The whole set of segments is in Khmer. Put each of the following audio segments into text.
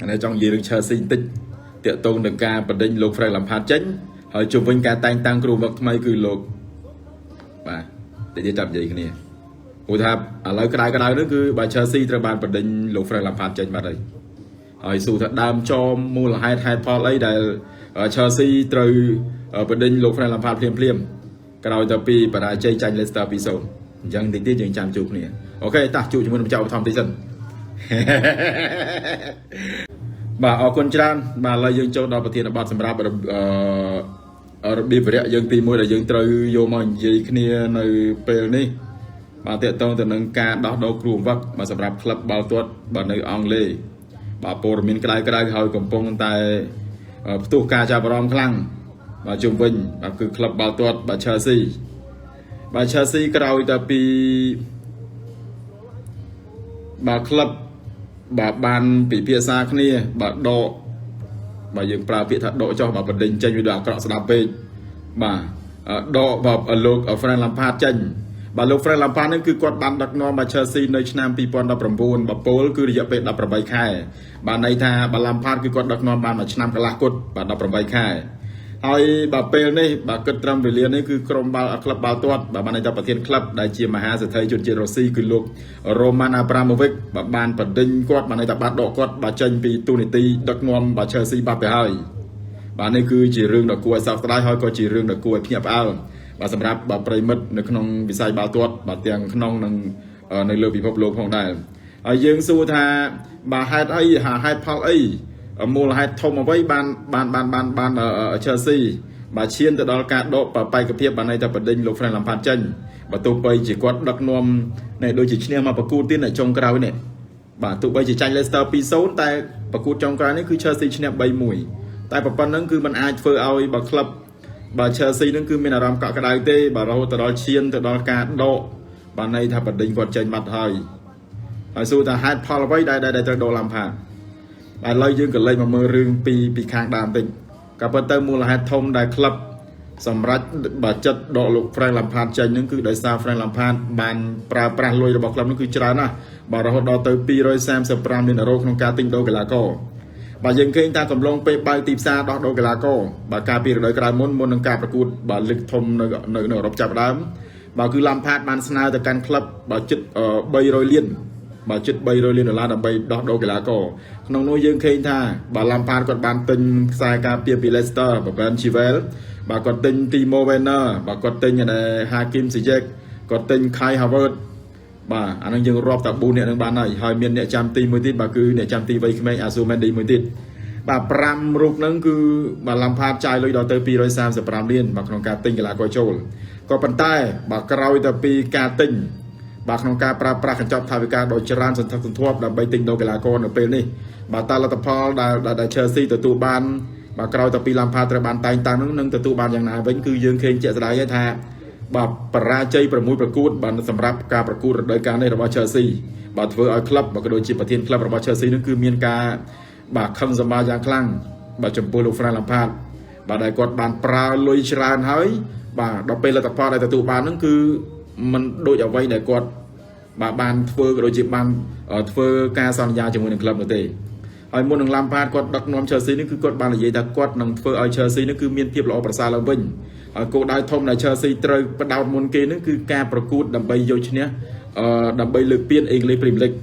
anh ấy trong gì được chờ sinh tích tiện tôn được ca bật định lục phải làm phạt chánh hỏi chụp vinh ca tăng tăng kêu vật mấy cứ lục và để đi tập gì cái này ủa thà lấy cái đài nữa cứ bà Chelseaត្រូវបានបដិញលោក Frank Lampard ចេញបាត់ហើយស៊ូថាដើមចមមូលហេតុហេតុផលអីដែល Chelsea ត្រូវបដិញលោក Frank Lampard ភ្លាមក្រោយទៅពីបរាជ័យចាញ់ Leicester 2-0 អញ្ចឹងតិចទៀតយើងចាំជួបគ្នាអូខេតោះជួបជាមួយនឹងម្ចាស់ឧបត្ថម្ភតិចសិនបាទអរគុណច្រើនបាទឥឡូវយើងចូលដល់ប្រធានបទសម្រាប់របៀបវរៈយើងទី1ដែលយើងត្រូវយកមកនិយាយគ្នានៅពេលនេះបាទតើតើទៅនឹងការដោះដូរគ្រូបង្វឹកបាទសម្រាប់ក្លឹបបាល់ទាត់បាទនៅអង់គ្លេសបាទព័ត៌មានក្តៅហើយកំពុងតែផ្ទុះការចាប់អារម្មណ៍ខ្លាំងបាទជុំវិញបាទគឺក្លឹបបាល់ទាត់បាទ Chelsea បាទ Chelsea ក្រោយតែពីបាទក្លឹបបាទបានពិភាក្សាគ្នាបាទដកបាទយើងប្រើពាក្យថាដកចុះបាទបដិញចេញវាដូចអាក្រក់ស្ដាប់ពេកបាទដកបាទលោក Frank Lampard ចេញបាទលោក Frank Lampard នឹងគឺគាត់បានដឹកនាំបាទ Chelsea នៅឆ្នាំ2019បាទពលគឺរយៈពេល18ខែបាទន័យថាបាទ Lampard គឺគាត់ដឹកនាំបានមួយឆ្នាំកន្លះគត់បាទ18ខែហើយបាទពេលនេះបាទគិតត្រឹមវេលានេះគឺក្រុមបាល់ក្លឹបបាល់ទាត់បាទបានន័យថាប្រធានក្លឹបដែលជាមហាសេដ្ឋីជនជាតិរុស្ស៊ីគឺលោក Roman Abramovich បាទបានបដិញគាត់បានន័យថាបានដកគាត់បាទចេញពីទូនីតិដឹកនាំបាទ Chelsea បាត់ទៅហើយបាទនេះគឺជារឿងដ៏គួរឲ្យសោកស្ដាយហើយក៏ជារឿងដ៏គួរឲ្យភ្ញាក់ផ្អើលបាទសម្រាប់បាទប្រិមិត្តនៅក្នុងវិស័យបាល់ទាត់បាទទាំងក្នុងនិងនៅលើពិភពលោកផងដែរហើយយើងសួរថាបាទហេតុអីហេតុផលអីមូលហេតុធំអ្វីបាន Chelsea បាទឈានទៅដល់ការដកបេក្ខភាពបានន័យថាបដិញលោក Frank Lampard ចេញបាទទោះបីជាគាត់ដឹកនាំនេះដូចជាឈ្នះមកប្រកួតទៀតនៅចុងក្រោយនេះបាទទោះបីជាចាញ់ Leicester 2-0 តែប្រកួតចុងក្រោយនេះគឺ Chelsea ឈ្នះ 3-1 តែប៉ុណ្្នឹងគឺมันអាចធ្វើឲ្យបាទក្លឹបបាទ Chelsea នឹងគឺមានអារម្មណ៍កក់ក្ដៅទេបាទរហូតទៅដល់ឈានទៅដល់ការដកបាទន័យថាបដិញគាត់ចេញបាត់ហើយសួរថាហេតុផលអ្វីដែលត្រូវដក Lampard ឥឡូវយើងក៏លេចមកមើលរឿងពីខាងដើមតិចក៏ប៉ុន្តែមូលហេតុធំដែលក្លឹបសម្រាប់បាទចិត្តដកលោក Frank Lampard ចេញនឹងគឺដោយសារ Frank Lampard បានប្រើប្រាស់លុយរបស់ក្លឹបនឹងគឺច្រើនណាស់បាទរហូតដល់ទៅ235លានអឺរ៉ូក្នុងការទិញដូរកីឡាករបាទយើងឃើញថាកំឡុងពេលបើកទីផ្សារដោះដូរកីឡាករបាទការពីរដូវក្រោយមុននឹងការប្រកួតបាទលីកធំនៅអឺរ៉ុបចាប់ដើមបាទគឺ Lampard បានស្នើទៅកាន់ក្លឹបបាទជិត300លានបាទជិត$300លានដើម្បីដោះដូរកីឡាករក្នុងនោះយើងឃើញថាបាទ Lampard គាត់បានទិញខ្សែការពារពី Leicester បាទ Ben Chilwell បាទគាត់ទិញ Timo Werner បាទគាត់ទិញHakim Ziyech គាត់ទិញ Kai Havertz បាទអានឹងយើងរាប់តែ4អ្នកនឹងបានហើយមានអ្នកចាំទីមួយទៀតបាទគឺអ្នកចាំទីវ័យក្មេង Ansu Mendy មួយទៀតបាទ5រូបហ្នឹងគឺបាទ Lampard ចាយលុយដល់ទៅ235លានបាទក្នុងការទិញកីឡាករចូលក៏ប៉ុន្តែបាទក្រោយទៅពីការទិញបាទក្នុងការប្រើប្រាស់កញ្ចប់ថវិកាដ៏ច្រើនសន្ធឹកសន្ធាប់ដើម្បីទិញដូរកីឡាករនៅពេលនេះបាទតើលទ្ធផលដែល Chelsea ទទួលបានបាទក្រោយទៅពី Lampard ត្រូវបានតែងតាំងនឹងទទួលបានយ៉ាងណាវិញគឺយើងឃើញជាក់ស្ដែងហើយថាបាទបរាជ័យ6ប្រកួតបាទសម្រាប់ការប្រកួតរដូវកាលនេះរបស់ Chelsea បាទធ្វើឲ្យក្លឹបបាទក៏ដូចជាប្រធានក្លឹបរបស់ Chelsea នឹងគឺមានការបាទខឹងសម្បាយ៉ាងខ្លាំងបាទចំពោះលោក Frank Lampard បាទដែលគាត់បានប្រើលុយច្រើនហើយបាទដល់ពេលលទ្ធផលដែលទទួលបាននឹងគឺมันដូចអ្វីដែលគាត់បាទបានធ្វើក៏ដូចជាបានធ្វើការសន្យាជាមួយនឹងក្លឹបនោះទេហើយមុននឹង Lampard គាត់ដឹកនាំ Chelsea នេះគឺគាត់បាននិយាយថាគាត់នឹងធ្វើឲ្យ Chelsea នេះគឺមានភាពល្អប្រសើរឡើងវិញហើយគោលដៅធំដែល Chelsea ត្រូវបដោតមុនគេនឹងគឺការប្រកួតដើម្បីយកឈ្នះដើម្បីលើកពាន English Premier League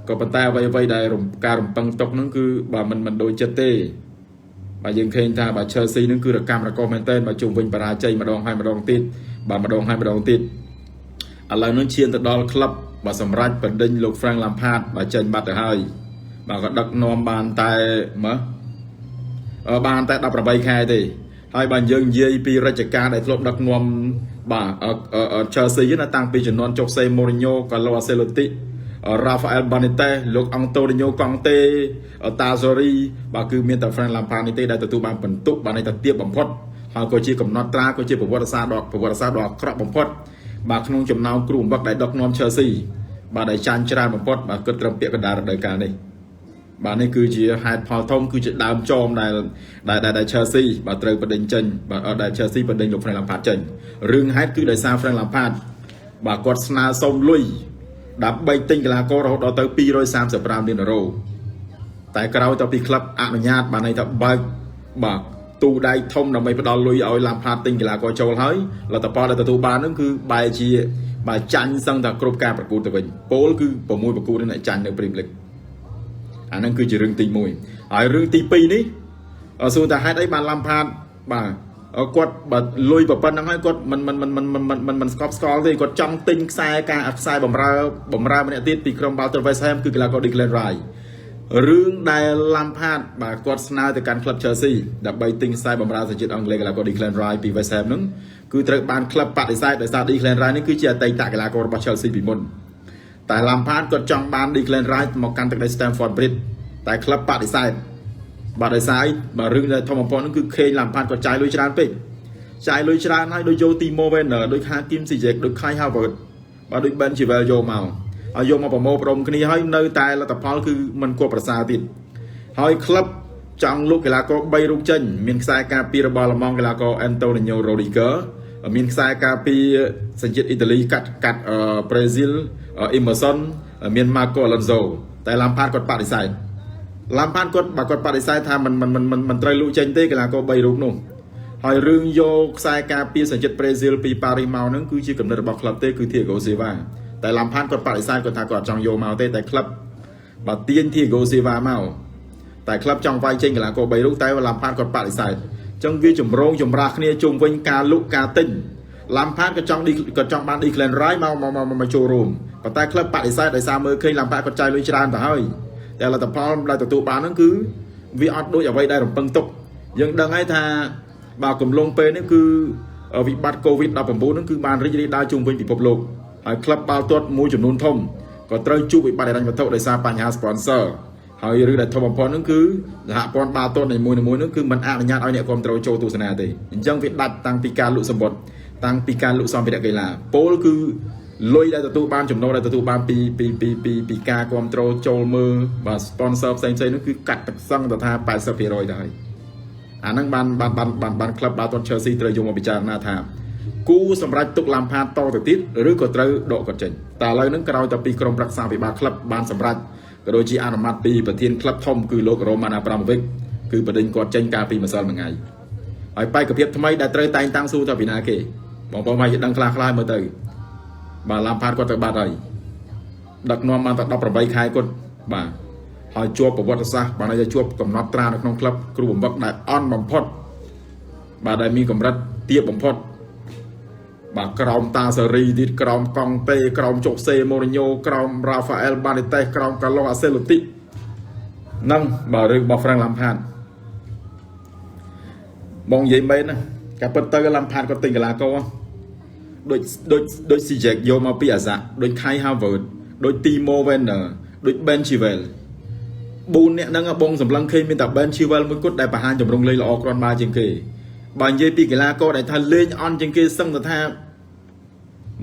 ក៏ប៉ុន្តែអ្វីដែលការរំពឹងទុកនឹងគឺបាទមិនដូចចិត្តទេបាទយើងឃើញថាបាទ Chelsea នឹងគឺរកម្មរកមែនទែនបាទជុំវិញបរាជ័យម្ដងហើយម្ដងទៀតបាទម្ដងហើយម្ដងទៀតឥឡូវនឹងឈានទៅដល់ក្លឹបបាទសម្រាប់បដិញលោក Frank Lampard បាទចេញបាត់ទៅហើយបាទក៏ដឹកនាំបានតែ18ខែទេហើយបាទយើងនិយាយពីរជ្ជកាលដែលធ្លាប់ដឹកនាំបាទ Chelsea ណាតាំងពីជំនាន់ Jose Mourinho, Carlo Ancelotti, Rafael Benitez លោក Antonio Conte, Tazori បាទគឺមានតែ Frank Lampard នេះទេដែលទទួលបានបន្ទុកបាទនៃតែទាបបំផុតហើយក៏ជាកំណត់ត្រាក៏ជាប្រវត្តិសាស្ត្រដ៏អាក្រក់បំផុតបាទក្នុងចំណោមគ្រូបង្វឹកដែលដឹកនាំ Chelsea បាទដែលចាញ់ច្រើនបំផុតបាទគិតត្រឹមពាក្យកណ្ដាលរដូវកាលនេះបាទនេះគឺជាហេតុផលធំគឺជាដើមចមដែល Chelsea បាទត្រូវបដិញចេញបាទដែល Chelsea បដិញលោក Frank Lampard ចេញរឿងហេតុគឺដោយសារ Frank Lampard បាទគាត់ស្នើសុំលុយដើម្បីទិញកីឡាកររហូតដល់ទៅ235លានអឺរ៉ូ tại cái đó bị club ảnh nhạt bà này tập bà tu đai thông là mấy bắt đầu lui ở làm phạt tình là coi châu hơi là tập bao là tập tu ba nó cứ bài chi bài tranh sang tập group ca bạc cụ tập bình bố cứ bộ môi bạc cụ đến lại tranh được Premier League anh đang cứ chỉ rừng tì mùi ở rừng tì pi ní ở xuống ta hai đấy bàn làm phạt bà quật bà lui bà phân năng hai quật mình score thì quật trong tinh sai ca sai bầm ra bên tiết thì không bao giờ phải xem cứ là có declare right រឿងដែល Lampard បាទគាត់ស្នើទៅកាន់ club Chelsea ដើម្បីទិញខ្សែបម្រើសញ្ជាតិអង់គ្លេសកីឡាករ Declan Rice ពី West Ham ហ្នឹងគឺត្រូវបាន club បដិសេធដោយសារ Declan Rice នេះគឺជាអតីតកីឡាកររបស់ Chelsea ពីមុនតែ Lampard គាត់ចង់បាន Declan Rice មកកាន់ទឹកដី Stamford Bridge តែ club បដិសេធបាទដោយសារបាទរឿងដែលធំបំផុតហ្នឹងគឺខេង Lampard គាត់ចាយលុយច្រើនពេកចាយលុយច្រើនហើយដូចយក Timo Werner ដូច Hakim Ziyech ដូច Kai Havertz បាទដូច Ben Chilwell យកមកយកមកប្រមូលប្រមគ្នាហើយនៅតែលទ្ធផលគឺมันគួរប្រសើរទៀតហើយក្លឹបចង់លុកកីឡាករ3រូបចេញមានខ្សែការពាររបស់ឡម៉ង់កីឡាករ Antonio Rudiger មានខ្សែការពារសញ្ជាតិអ៊ីតាលីកាត់ប្រេស៊ីល Emerson មាន Marco Alonso តែ Lampard គាត់បដិសេធ Lampard គាត់បើគាត់បដិសេធថាมันត្រូវលុកចេញទេកីឡាករ3រូបនោះហើយរឿងយកខ្សែការពារសញ្ជាតិប្រេស៊ីលពី Paris មកហ្នឹងគឺជាកំណត់របស់ក្លឹបទេគឺ Thiago Silva តែ Lampard គាត់បដិសេធគាត់ថាគាត់ចង់យកមកទេតែក្លឹបបើទាញ Thiago Silva មកតែក្លឹបចង់វាយចេញកីឡាករ3រូបតែ Lampard គាត់បដិសេធអញ្ចឹងវាចម្រូងចម្រាសគ្នាជុំវិញការលុកការទិញ Lampard ក៏ចង់បាន Declan Rice មកចូលរួមប៉ុន្តែក្លឹបបដិសេធដោយសារមើលឃើញ Lampard គាត់ចាយលុយច្រើនទៅហើយតែលទ្ធផលដែលទទួលបានហ្នឹងគឺវាអត់ដូចអ្វីដែលរំពឹងទុកយើងដឹងហើយថាបើកំឡុងពេលនេះគឺវិបត្តិ COVID-19 ហ្នឹងគឺបានរីករាលដាលជុំវិញពិភពលោកហើយក្លឹបបាល់ទាត់មួយចំនួនធំក៏ត្រូវជួបវិបត្តិហិរញ្ញវត្ថុដោយសារបញ្ហា sponsor ហើយរឿងដែលធំបំផុតហ្នឹងគឺសហព័ន្ធបាល់ទាត់នីមួយៗហ្នឹងគឺមិនអនុញ្ញាតឲ្យអ្នកគ្រប់គ្រងចូលទស្សនាទេអញ្ចឹងវាដាច់តាំងពីការលក់សម្បត្តិតាំងពីការលក់សម្ភារៈកីឡាពលគឺលុយដែលទទួលបានចំណូលដែលទទួលបានពីការគ្រប់គ្រងចូលមើលបាទ sponsor ផ្សេងៗហ្នឹងគឺកាត់ទឹកសឹងទៅថា 80% ដែរអាហ្នឹងបានក្លឹបបាល់ទាត់ Chelsea ត្រូវយកមកពិចារណាថាគូសម្រាប់ទុក Lampard តទៅទៀតឬក៏ត្រូវដកគាត់ចេញតែឥឡូវហ្នឹងក្រោយតែពីក្រុមប្រឹក្សាពិបាលក្លឹបបានសម្រេចក៏ដូចជាអនុម័តពីប្រធានក្លឹបធំគឺលោក Roman Abramovich គឺបដិញគាត់ចេញកាលពីម្សិលមិញហើយបេក្ខភាពថ្មីដែលត្រូវតែងតាំងស៊ូទៅពីណាគេបងប្អូនមកដឹងខ្លះមើលទៅបាទ Lampard គាត់ទៅបាត់ហើយដឹកនាំបានតែ18ខែគាត់បាទហើយជាប់ប្រវត្តិសាស្ត្របានតែជាប់កំណត់ត្រានៅក្នុងក្លឹបគ្រូបំផុតដែលអន់បំផុតបាទដែលមានកម្រិតទាបបំផុតបាទក្រោមតាសេរីទៀតក្រោមកង់តេក្រោមជុកសេម៉ូរីញ៉ូក្រោមរ៉ាហ្វាអែលបានីតេសក្រោមកាឡូអាសេឡូទីហ្នឹងបាទរឿងរបស់ Frank Lampard បងនិយាយមែនណាការពិតទៅ Lampard គាត់ទិញកីឡាករដូច Ziyech យកមកពីអាសាដូច Kai Havertz ដូច Timo Werner ដូច Ben Chilwell 4នាក់ហ្នឹងបងសម្លឹងឃើញមានតែ Ben Chilwell មួយគត់ដែលបង្ហាញទម្រង់លេងល្អគ្រាន់បើជាងគេបើនិយាយពីកីឡាករដែលថាលេងអន់ជាងគេសឹងទៅថា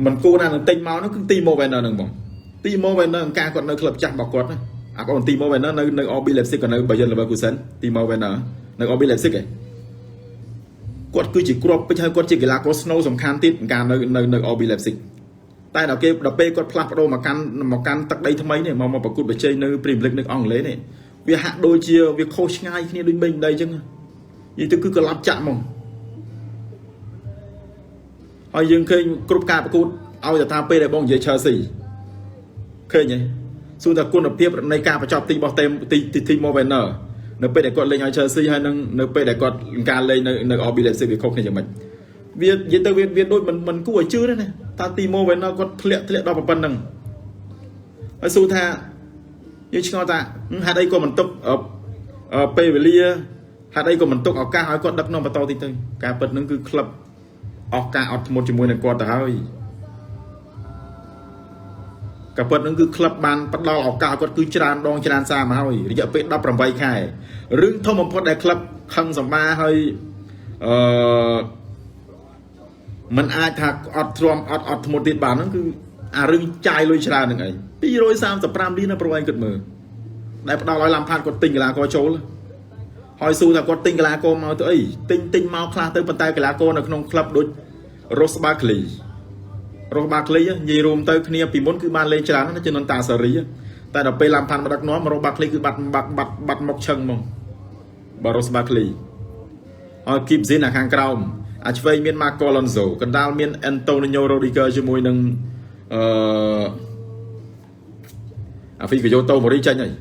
មិនគួរណានឹងទិញមកនោះគឺ Timo Werner ហ្នឹងបង Timo Werner អង្ការគាត់នៅក្លឹបចាស់របស់គាត់អាបង Timo Werner នៅ RB Leipzig ក៏នៅ Bayer Leverkusen Timo Werner នៅ RB Leipzig គាត់គឺជាគ្រាប់ពេជ្រហើយគាត់ជាកីឡាករស្នូលសំខាន់ទៀតអង្ការនៅ RB Leipzig តែដល់ពេលគាត់ផ្លាស់ប្ដូរមកកាន់ទឹកដីថ្មីនេះមកប្រកួតប្រជែងនៅ Premier League នៅអង់គ្លេសនេះវាហាក់ដូចជាវាខុសឆ្ងាយគ្នាដូចមេឃដីអញ្ចឹងនិយាយទៅគឺក្លាប់ចាក់ហ្មងហើយយើងឃើញគ្រប់ការប្រកួតឲ្យតែថាពេលដែលបងនិយាយ Chelsea ឃើញទេសួរថាគុណភាពនៃការបញ្ចប់ទីរបស់ទី Timo Werner នៅពេលដែលគាត់លេងឲ្យ Chelsea ហើយនឹងនៅពេលដែលគាត់ការលេងនៅ RB Leipzig វាខុសគ្នាយ៉ាងម៉េចវានិយាយទៅវាដូចមិនគួរឲ្យជឿទេណាថា Timo Werner គាត់ធ្លាក់ដល់ប៉ុណ្្នឹងហើយសួរថាយើងឆ្ងល់ថាហេតុអីក៏មិនទុកពេលវេលាហេតុអីក៏មិនទុកឱកាសឲ្យគាត់ដឹកនាំបន្តតិចទៅការពិតហ្នឹងគឺក្លឹបអស់ការអត់ធ្មត់ជាមួយនឹងគាត់ទៅហើយការពិតហ្នឹងគឺក្លឹបបានផ្ដល់ឱកាសគាត់គឺច្រើនដងច្រើនសារមកហើយរយៈពេល18ខែរឿងធំបំផុតដែលក្លឹបខឹងសម្បាហើយมันអាចថាអត់ធ្មត់ទៀតបានហ្នឹងគឺអារឿងចាយលុយច្រើនហ្នឹងឯង235លានប្រវែងគិតមើលដែលផ្ដល់ឲ្យ Lampard គាត់ទិញកីឡាករចូលហើយសួរថាគាត់ទិញកីឡាករមកទៅអីទិញមកខ្លះទៅប៉ុន្តែកីឡាករនៅក្នុងក្លឹបដូច Ross Barkley និយាយរួមទៅគ្នាពីមុនគឺបានលេងច្រើនណាស់ចំនួនតាសេរី tại đọc làm phan mà đặc nó mà rô bạc ly cứ bắt mọc chân mong bà rô bạc ly kịp gì là hàng cao vây miền Marco Alonso cần đào miền Antonio Rodriguez cho môi nâng phi của Yoto một đi tranh này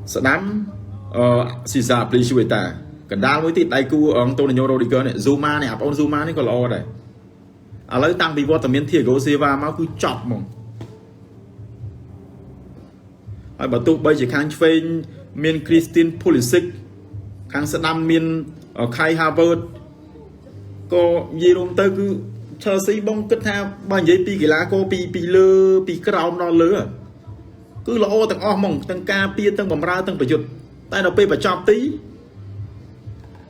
sợ đám Cesar Pilicueta cần đào mới tít đây cu Antonio Rodriguez này Zuma này ông Zuma này còn lo này lấy tăng bị vô tầm miền thiệt của Silva máu cứ chọc mong bà tụ bây giờ kháng phê miền Christine Pulisic kháng sẽ đam miền Kai Havertz có gì luôn tới cứ Chelsea bóng kết thao bao nhiêu pi cái lá cô pi lơ pi crown nó lứa cứ lo tầng o mong tầng ca pi tầng bầm ra tầng phải chụp tay đầu pi phải chọc tí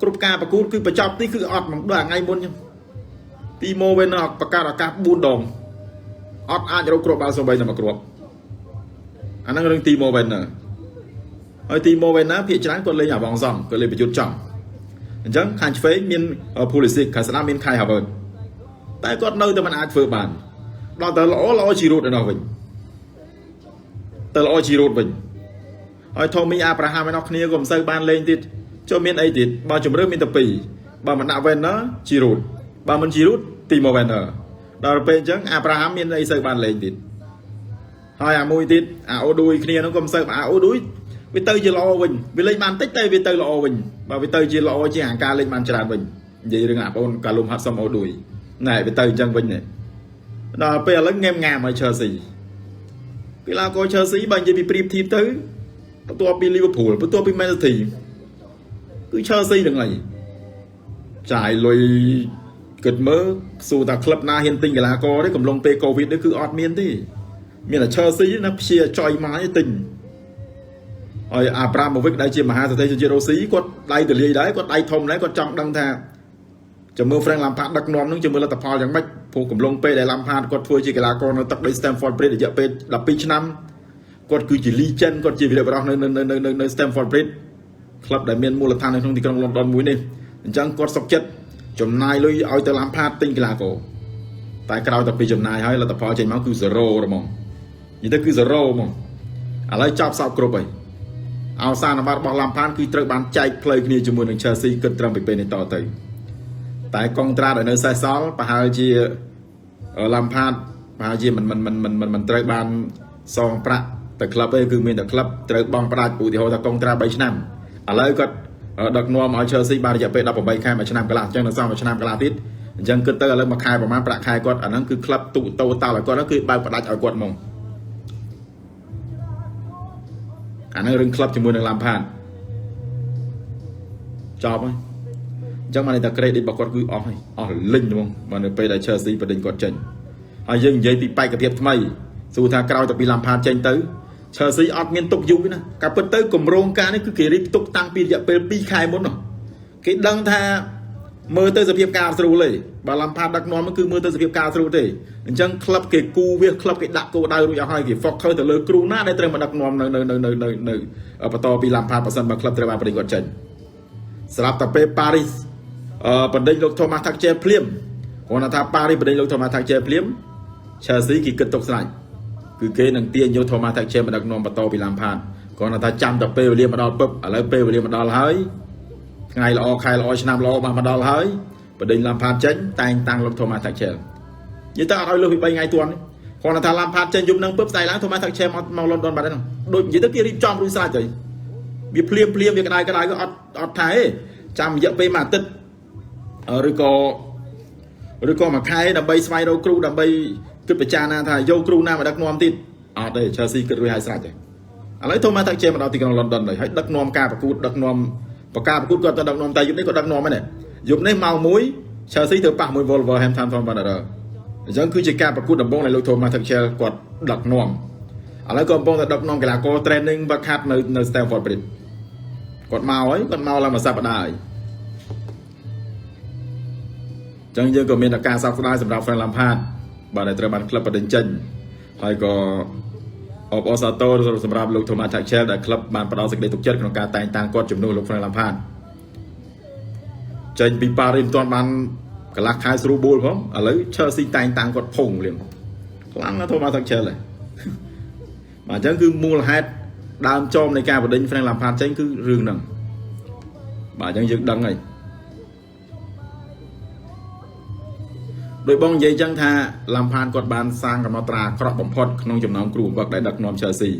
group ca và cứ phải chọc tí cứ ọt mong đoàn ngay muốn nhá pi mô bên nọ và ca buôn đồng ọt ai cho group bao số bây giờ mà group anh đang ti mô bên nè ở ti mô bên á phía trái còn lên nhà vòng dòng còn lên phải chụp trọng chẳng kháng phế miền Pulisic khả năng miền Kai Havertz tại có nơi tao mình ai phơi bàn đó tao lo chỉ rút ở nào mình tao lo chỉ rút mình hỏi Tommy Abraham nó kia gồm xây ban lên thì cho miền ấy thì bao chùm rớt miền tập bì bao mình đạo ven nó chỉ rút bao mình chỉ rút tìm một ven ở đó bên chẳng Abraham miền ấy xây ban lên thì hỏi mùi thì ô đuôi kia nó gồm xây ô đuôi vì tao chỉ lo mình vì lên bàn tích tay vì tao lo mình và vì tao chỉ lo chỉ hàng ca lên bàn tràn mình vậy đừng áp ôn cả lùm hạt xong ô đuôi này với tờ chân vinh này đó bây giờ lớn ngem ngàm ở Chelsea cái là coi Chelsea bao nhiêu bị prep team tới tôi bị Liverpool tôi bị Man City cứ Chelsea đừng này trải lùi cực mớ dù ta club na hiện tình cái là có đấy cầm lông tê Covid đấy cứ ọt miên thế miền là Chelsea nó chia choi mái tình rồi Abramovich đây chia mà hai thằng chia Chelsea có đây từ ly đấy có đây thông đấy có trọng đăng thà cho mưa Frank Lampard đặc nôm nó cho mưa là tập phò chẳng bách phụ cùng lông pe để Lampard còn thua chỉ cái là con nó tập đến Stamford Bridge để giờ pe là pitch năm còn cứ chỉ ly chân còn chỉ việc vào nơi Stamford Bridge club đại miền mua là thang này không thì con London muối này chẳng còn sọc chất chấm nai lui ao tới Lampard tinh cái là cổ tại cái đầu tập pitch chấm nai hay là tập phò chạy máu cứ zero rồi mong như thế cứ zero mong lấy chop sau cướp vậy ao xa nó bắt Lampard cứត្រូវបានចែកផ្លូវគ្នាជាមួយនឹង Chelsea គិតត្រឹមពីពេលនេះតទៅតែកងត្រាដែលនៅសេសសល់ប្រហែលជាLampardប្រហែលជាមិនត្រូវបានសងប្រាក់ទៅក្លឹបទេគឺមានតែក្លឹបត្រូវបង់ប្រាក់ឧទាហរណ៍ថាកងត្រា3ឆ្នាំឥឡូវគាត់ដឹកនាំឲ្យ Chelsea បានរយៈពេល18ខែមួយឆ្នាំកន្លះអញ្ចឹងនៅសល់មួយឆ្នាំកន្លះទៀតអញ្ចឹងគិតទៅឥឡូវមួយខែប្រហែលប្រាក់ខែគាត់អាហ្នឹងគឺក្លឹបទូតោតល់ឲ្យគាត់ហ្នឹងគឺបើកផ្ដាច់ឲ្យគាត់ហ្មងអាហ្នឹងរឿងក្លឹបជាមួយនឹង Lampard ចប់ហើយចឹងមកតែ credit របស់គាត់គឺអស់ហើយអស់លិញហ្មងមកនៅពេលដែល Chelsea បដិញគាត់ចេញហើយយើងនិយាយពីបេក្ខភាពថ្មីសួរថាក្រោយទៅពី Lampard ចេញទៅ Chelsea អត់មានទុកយូរទេណាការពិតទៅគម្រោងការនេះគឺគេរៀបទុកតាំងពីរយៈពេល2ខែមុននោះគេដឹងថាមើលទៅសភាពការស្រួលទេបើ Lampard ដឹកនាំគឺមើលទៅសភាពការស្រួលទេអញ្ចឹងក្លឹបគេគូវាក្លឹបគេដាក់គោលដៅរួចអស់ហើយគេ focus ទៅលើគ្រូណាដែលត្រូវមកដឹកនាំនៅបន្តពី Lampard បើសិនបើក្លឹបត្រូវបានបដិញគាត់ចេញស្រាប់តែពេល Paris បណ្ដេញលោក Thomas Tuchel ភ្លាមគាត់ថា Paris បណ្ដេញលោក Thomas Tuchel ភ្លាម Chelsea គេគិតទុកស្រេចគឺគេនឹងទាញយក Thomas Tuchel មកដឹកនាំបន្តពី Lampard គាត់ថាចាំតែពេលវេលាមកដល់ពឹបឥឡូវពេលវេលាមកដល់ហើយថ្ងៃល្អខែល្អឆ្នាំល្អបានមកដល់ហើយបណ្ដេញ Lampard ចេញតែងតាំងលោក Thomas Tuchel និយាយទៅអត់ឲ្យលើសពី3ថ្ងៃទាន់គាត់ថា Lampard ចេញយប់នឹងពឹបស្អែកឡើង Thomas Tuchel មក London បាត់ហើយដូចនិយាយទៅគេរៀបចំរួចស្រេចហើយវាភ្លាមវាក្តៅក៏អត់ថាទេចាំរយៈពេលមួយអាទិត្យឬក៏មួយខែដើម្បីស្វែងរកគ្រូដើម្បីគិតពិចារណាថាយកគ្រូណាមកដឹកនាំទៀតអត់ទេ Chelsea គិតរួចហើយស្រេចទេឥឡូវ Thomas Tuchel មកដល់ទីក្រុង London ហើយដឹកនាំការប្រកួតដឹកនាំបកាប្រកួតគាត់ទៅដឹកនាំតែយប់នេះក៏ដឹកនាំដែរយប់នេះម៉ោង1 Chelsea ទៅប៉ះមួយ Wolverhampton Wanderers អញ្ចឹងគឺជាការប្រកួតដំបូងនៃលោក Thomas Tuchel គាត់ដឹកនាំឥឡូវក៏កំពុងតែដឹកនាំកីឡាករ training វឹកហាត់នៅ Stamford Bridge គាត់មកហើយគាត់មកឡើងមួយសប្តាហ៍ហើយចឹងយើងក៏មានការសោកស្ដាយសម្រាប់ Frank Lampard បាទដែលត្រូវបានក្លឹបបដិញ្ញចេញហើយក៏អបអរសាទរសម្រាប់លោក Thomas Tuchel ដែលក្លឹបបានផ្ដល់សេចក្តីទុកចិត្តក្នុងការតែងតាំងគាត់ជំនួសលោក Frank Lampard ចេញពី Paris មិនទាន់បានកន្លះខែស្រួលបួលផងឥឡូវ Chelsea តែងតាំងគាត់ភងលៀងខ្លាំងណាស់ Thomas Tuchel ហ៎ mà chẳng cứ mua là hết đam chom này ca và đinh phải làm phạt tránh cứ rương nằng bà chẳng dừng đăng này đội bóng dây chẳng tha làm phạt quạt bàn sang cầm nó tra crop bóng phật không chấm nóng cừu bậc đại đặc nôm Chelsea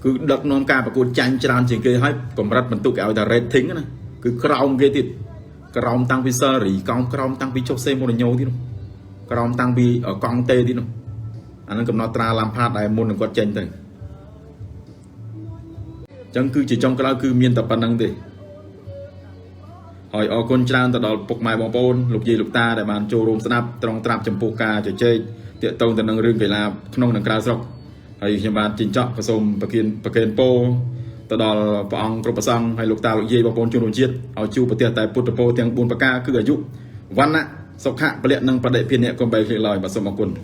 cứ đặc nôm ca và cuốn tranh tràn chỉ kia hết còn rất mình tụ kẹo ta red thính nữa cứ còng kia thịt còng tăng vi sơ rỉ còng tăng vi chốc xe một nhau tí đâu còng tăng vi ở còng tê tí đâu anh nó cầm nó tra làm phạt đại môn quạt tranh thôi chẳng cứ chỉ trong cái đó cứ miên tập bản năng thì hỏi ở con trang từ đó bục mài bóng bồn lục gì lục ta để bàn châu rôm snap trong trap chấm poka chơi chơi tiện tông từ năng rương về là không năng cào sọc hay hiện bàn chỉnh chọn và xôm bậc kiên po từ đó bóng cướp sang hay lục ta lục gì bóng bồn chung đồn chiết ở chu bậc tiệt tại putopo tiếng bồn baka cứ ở dụ văn á sọc hạ bậc năng bậc đệ phiên nhẹ con bay lời và xôm bóng quần